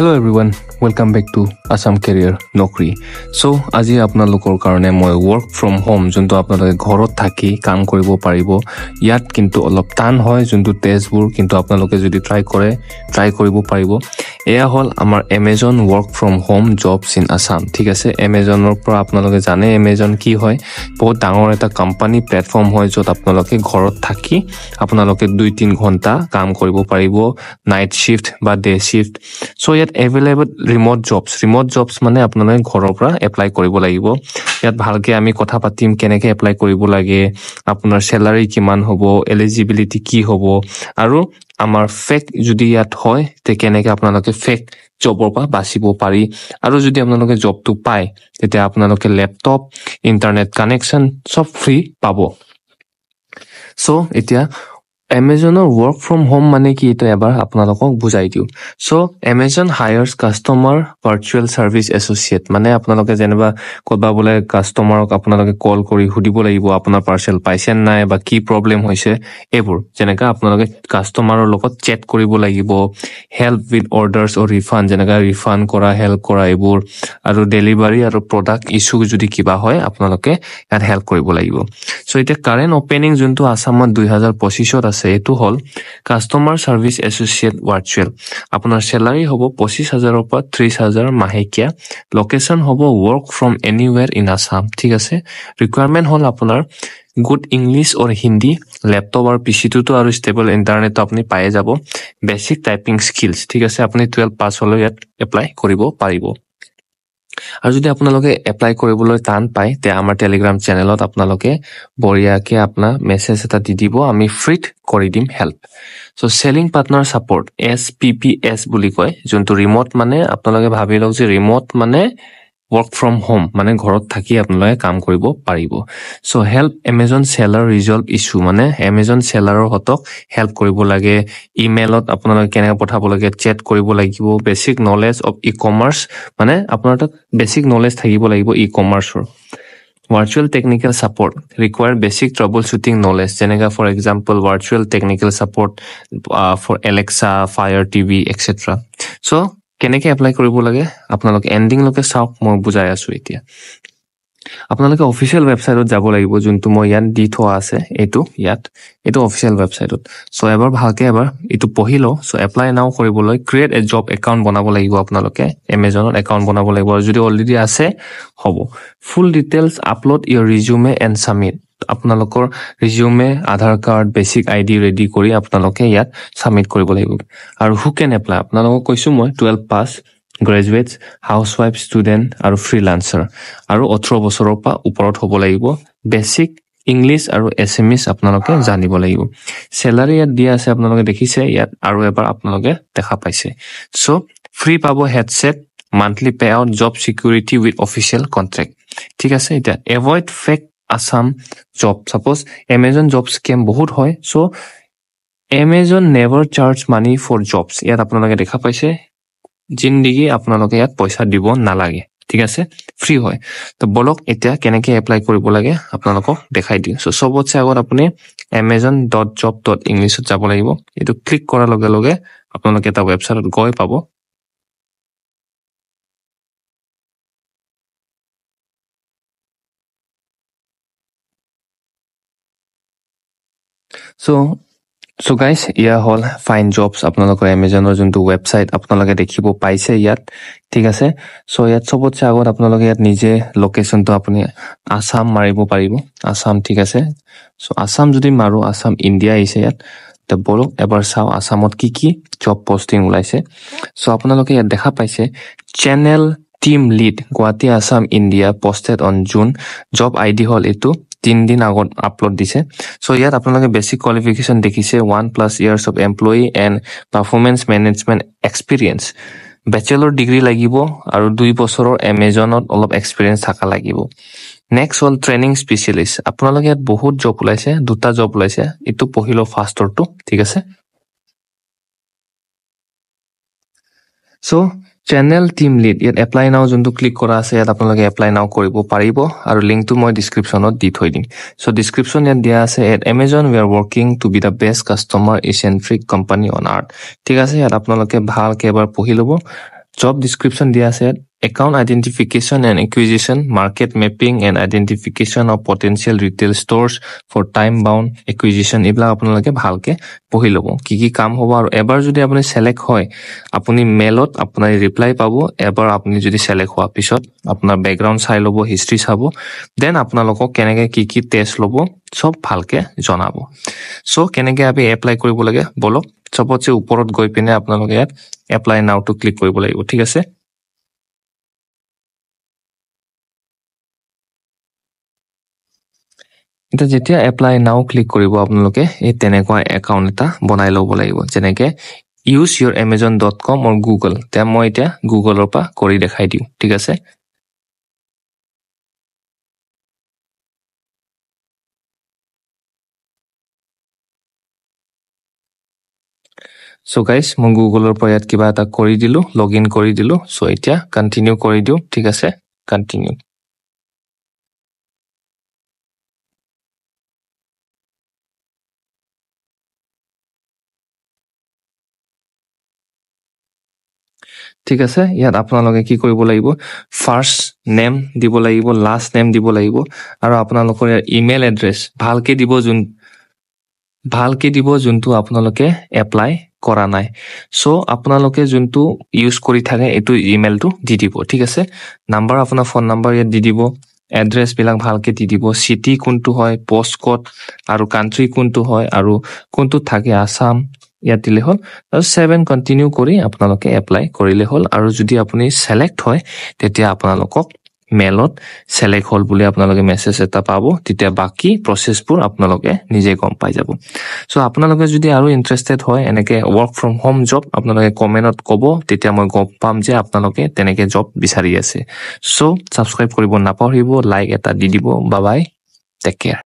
Hello everyone, welcome back to Assam Career Nokri. So, আজি আপোনালোকৰ কাৰণে মই work from home যোনটো আপোনালোকে ঘৰত থাকি কাম কৰিব পাৰিব। ইয়াত কিন্তু অলপ টান হয় যোনটো টেষ্টবোৰ কিন্তু আপোনালোকে যদি ট্ৰাই কৰিব পাৰিব। এয়া হ'ল আমাৰ Amazon work from home jobs in Assam। ঠিক আছে, Amazonৰ পৰা আপোনালোকে জানে Amazon কি হয়। বহুত ডাঙৰ এটা কোম্পানী প্লেটফৰ্ম হয় য'ত আপোনালোকে ঘৰত থাকি আপোনালোকে 2-3 ঘণ্টা কাম কৰিব পাৰিব, নাইট শিফট বা ডে শিফট। So ইয়াত available remote jobs মানে আপোনালোকে ঘৰৰ পৰা এপ্লাই কৰিব লাগিব। ইয়াত ভালকে আমি কথা পাতিম কেনেকে এপ্লাই কৰিব লাগে, আপোনাৰ স্যালাৰি কিমান হ'ব, এলিজিবিলিটি কি হ'ব, আৰু আমাৰ ফেক যদি ইয়াত হয় তে কেনেকে আপোনালোকে ফেক জবৰ পৰা বাচিব পাৰি। আৰু যদি আপোনালোকে জবটো পায় তেতিয়া আপোনালোকে ল্যাপটপ, ইন্টাৰনেট কানেকশন সব ফ্ৰী পাব। So এতিয়া Amazonৰ work from home মানে কি এটা এবাৰ আপোনালোকক বুজাই দিও। So Amazon hires customer virtual service associate মানে আপোনালোকে যেনিবা কবা বলে কাস্টমাৰক আপোনালোকে কল কৰি সুধিব লাগিব আপোনাৰ পাৰ্সেল পাইছে নাই বা কি প্ৰবলেম হৈছে এবোৰ। যেনেকা আপোনালোকে কাস্টমাৰৰ লগত চেট কৰিব লাগিব, হেল্প উইথ অৰ্ডাৰছ অৰ ৰিফান্ড যেনেকা ৰিফান্ড কৰা, হেল্প কৰা এবোৰ, আৰু ডেলিভাৰী আৰু প্ৰডাক্ট ইস্যু যদি কিবা হয় আপোনালোকে ইয়াত হেল্প কৰিব লাগিব। So এতিয়া কাৰেন্ট ওপেনিং যোনটো আসামত 2025ত আছে এটো হল কাস্টমাৰ সাৰ্ভিস এসোসিয়েট ভাৰ্চুৱেল। আপোনাৰ স্যালাৰি হ'ব 25,000 পৰা 30,000 মাহেকীয়া। লোকেশন হ'ব work from anywhere in Assam। ঠিক আছে, ৰিকুৱাৰমেন্ট হল আপোনাৰ গুড ইংলিছ অৰ হিন্দী, ল্যাপটপ আৰু পিসিটোতো আৰু ষ্টেবল ইন্টাৰনেট আপুনি পাই যাব, বেসিক টাইপিং স্কিলছ। ঠিক আছে, আপুনি 12 পাছ হলে ইয়াত এপ্লাই কৰিব পাৰিব। আৰু যদি আপোনালোকে এপ্লাই কৰিবলৈ টান পায় তে আমাৰ টেলিগ্ৰাম চেনেলত আপোনালোকে বঢ়িয়াকে আপোনাৰ মেছেজ এটা দি দিব, আমি ফ্ৰীত কৰি দিম help. So selling partner support SPPS বুলি কয়, যোনটো ৰিমোট মানে আপোনালোকে ভাবি লওক যে ৰিমোট মানে work from home মানে ঘৰত থাকি আপোনালোকে কাম কৰিব পাৰিব। So help Amazon seller resolve issue মানে Amazon seller হতক হেল্প কৰিব লাগে, ইমেইলত আপোনালোকে কেনেকৈ পঠাব লাগে, চেট কৰিব লাগিব, বেসিক নলেজ অফ ই-কমাৰ্চ মানে আপোনাৰ তাত বেসিক নলেজ থাকিব লাগিব ই-কমাৰ্চৰ। Virtual technical support require basic troubleshooting knowledge যেনেকা for example virtual technical support for Alexa, Fire TV etc. So কেনেকে এপ্লাই কৰিব লাগে আপোনালোকে এন্ডিং লকে চাওক, মই বুজাই আছো এতিয়া। আপোনালোকে অফিচিয়েল ওয়েবসাইটত যাব লাগিব, যোনটো মই ইয়াত দি থোৱা আছে এইটো অফিচিয়েল ওয়েবসাইটত। সো এবাৰ ভালকে এবাৰ এইটো পঢ়ি লও। সো এপ্লাই নাও কৰিবলৈ ক্ৰিয়েট এ জব একাউন্ট বনাব লাগিব, আপোনালোকে এমেজনত একাউন্ট বনাব লাগিব, আৰু যদি অলৰেডি আছে হ'ব। Full details upload your resume and submit. আপোনালোকৰ resume, Aadhaar card, basic ID ready কৰি আপোনালোকে ইয়াত সাবমিট কৰিব লাগিব। আৰু হু কেন এপ্লাই আপোনালোকক কৈছো মই 12 পাছ, গ্ৰেজুৱেটছ, হাউসৱাইফ, ষ্টুডেন্ট আৰু ফ্ৰিল্যান্সাৰ, আৰু 18 বছৰৰ পৰা ওপৰত হ'ব লাগিব। বেসিক ইংলিছ আৰু এছএমএছ আপোনালোকে জানিব লাগিব। স্যালাৰি ইয়াত দিয়া আছে আপোনালোকে দেখিছে ইয়াত, আৰু এবাৰ আপোনালোকে দেখা পাইছে। সো ফ্ৰী পাব headset, monthly pay out, job security with official contract. ঠিক আছে, এটা avoid fake Assam job. Suppose Amazon job scam বহুত হয়, so Amazon never charge money for jobs. ইয়াত আপোনালোকে দেখা পাইছে জিন্দিগি আপোনালোকে ইয়াত পইচা দিব নালাগে। ঠিক আছে, ফ্ৰী হয়। তো বলক এতিয়া কেনেকে এপ্লাই কৰিব লাগে আপোনালোকক দেখাই দিওঁ। সো সবতছে আগত আপুনি amazon.job.english যাব লাগিব। এইটো ক্লিক কৰাৰ লগে লগে আপোনালোকে এটা ওয়েবসাইটত গৈ পাব। So guys, ইয়া হল ফাইন জবস আপোনালোকৰ Amazonৰ যোনটো ওয়েবসাইট আপোনালোকে দেখিব পাইছে ইয়াত। ঠিক আছে, সো ইয়াত সবতছে আগত আপোনালোকে ইয়াত নিজে লোকেশনটো আপুনি আসাম মাৰিব পাৰিব, আসাম। ঠিক আছে, সো আসাম যদি মাৰো আসাম ইন্ডিয়া আহিছে ইয়াত। তো বলক এবাৰ চাও আসামত কি কি জব পোস্টিং ওলাইছে। সো আপোনালোকে ইয়াত দেখা পাইছে channel team lead Guwahati Assam India posted on June. Job ID হল এইটো 3 দিন আগত আপলোড দিছে। সো ইয়াত আপোনালোকে বেসিক কোৱালিফিকেশন দেখিছে 1+ years of employee and performance management experience। Bachelor degree লাগিব আৰু 2 বছৰৰ Amazonত অলপ এক্সপেৰিয়েন্স থাকা লাগিব। নেক্সট হল ট্ৰেইনিং স্পেশালিষ্ট। আপোনালোকে ইয়াত বহুত জব ওলাইছে, দুটা জব ওলাইছে, এইটো পঢ়িলো ফাৰ্ষ্টৰটো। ঠিক আছে, সো চেনেল টিম লিড ইয়াত এপ্লাই নাও যোনটো ক্লিক কৰা আছে ইয়াত আপোনালোকে এপ্লাই নাও কৰিব পাৰিব, আৰু লিংকটো মই ডেসক্ৰিপচনত দি থৈ দিম। সো ডেসক্ৰিপচন ইয়াত দিয়া আছে at Amazon we are working to be the best customer centric company on earth। ঠিক আছে, ইয়াত আপোনালোকে ভালকে এবাৰ পঢ়ি ল'ব জব ডিসক্ৰিপশ্যন দিয়া আছে account identification and acquisition, market mapping and identification of potential retail stores for time bound acquisition এইবিলাক আপোনালোকে ভালকে পঢ়ি ল'ব কি কাম হ'ব আৰু এবাৰ যদি আপুনি সিলেক্ট হয় আপুনি মেলত আপোনাৰ ৰিপ্লাই পাব এবাৰ আপুনি যদি সিলেক্ট হোৱা পিছত আপোনাৰ ব্যাকগ্ৰাউণ্ড চাই ল'ব হিষ্ট্ৰী চাব দেন আপোনালোকক কেনেকৈ কি টেষ্ট ল'ব সব ভালকে জনাব সো কেনেকৈ আপুনি এপ্লাই কৰিব লাগে বলক সবতছে ওপৰত গৈ পিনে আপোনালোকে ইয়াত এপ্লাই নাও টু ক্লিক কৰিব লাগিব ঠিক আছে এটা যেতিয়া এপ্লাই নাও ক্লিক কৰিব আপোনালোকে এই তেনেকুৱা একাউণ্ট এটা বনাই ল'ব লাগিব যেনেকৈ use your amazon.com or google তে মই এতিয়া গুগলৰ পৰা কৰি দেখাই দিওঁ ঠিক আছে So guys মই গুগলৰ পৰা ইয়াত কিবা এটা কৰি দিলো লগইন কৰি দিলো সো এতিয়া কন্টিনিউ কৰি দিও ঠিক আছে কন্টিনিউ ঠিক আছে ইয়াত আপোনালোকে কি কৰিব লাগিব ফাৰ্স্ট নেম দিব লাগিব লাষ্ট নেম দিব লাগিব আৰু আপোনালোকৰ ইমেইল এড্ৰেছ ভালকে দিব যোনটো আপোনালোকে এপ্লাই কৰা নাই সো আপোনালোকে যোনটো ইউজ কৰি থাকে এটো ইমেইলটো দি দিব ঠিক আছে নাম্বাৰ আপোনাৰ ফোন নাম্বাৰ ইয়াত দি দিব এড্ৰেছ বিলাক ভালকে দি দিব সিটি কোনটো হয় পোষ্ট কোড আৰু কান্ট্ৰি কোনটো হয় আৰু কোনটো থাকে আসাম ইয়াত দিলে হল আৰু 7 কন্টিনিউ কৰি আপোনালোকে এপ্লাই কৰিলে হল আৰু যদি আপুনি সিলেক্ট হয় তেতিয়া আপোনালোকক মেলত সিলেক্ট হল বুলি আপোনালোকে মেছেজ এটা পাব তেতিয়া বাকি প্ৰসেছবোৰ আপোনালোকে নিজে গম পাই যাব সো আপোনালোকে যদি আৰু ইন্টাৰেস্টেড হয় এনেকে ওয়ার্ক ফ্রম হোম জব আপোনালোকে কমেন্টত ক'ব তেতিয়া মই গম পাম যে আপোনালোকে তেনেকে জব বিচাৰি আছে সো সাবস্ক্ৰাইব কৰিব নাপাহৰিব লাইক এটা দি দিব বাই বাই টেক কেয়াৰ